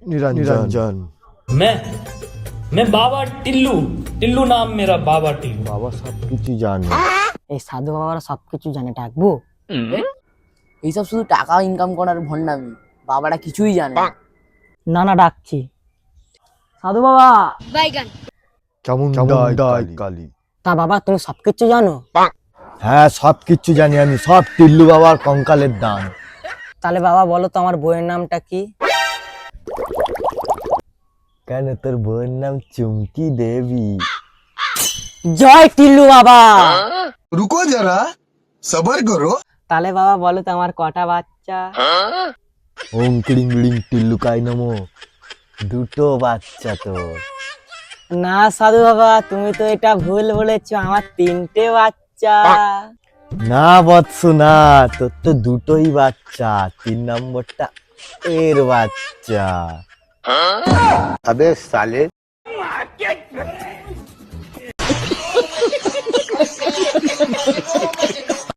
निरंजन। मैं बाबा टिल्लू टिल्लू नाम मेरा बाबा टिल्लू। বাবা সবকিছু জানে। এই সাধু বাবারা সবকিছু জানে, ডাকবো? এইসব শুধু টাকা ইনকাম করার ভণ্ডামি, বাবারা কিছুই জানে না। না না, ডাকছি। সাধু বাবা। চামুন্ডাই কালী। তা বাবা, তুমি সবকিছু জানো? হ্যাঁ, সবকিছু জানি আমি, সব টিল্লু বাবার কঙ্কালের দান। তাহলে বাবা বলো তো, আমার বইয়ের নামটা কি? কেন, তোর বউয়ের নাম চুমকি দেবী। জয় টিল্লু বাবা। रुको जरा सबर करो। তাহলে বাবা বলো তো, আমার কটা বাচ্চা? ওং ক্রিং লিং টিল্লুকাই নমো। দুটো বাচ্চা তোর। না সাধু বাবা, তুমি তো এটা ভুল বলেছো, আমার 3টে বাচ্চা। না বৎস না, তোর তো দুটোই বাচ্চা, 3 নম্বরটা এর বাচ্চা। अबे साले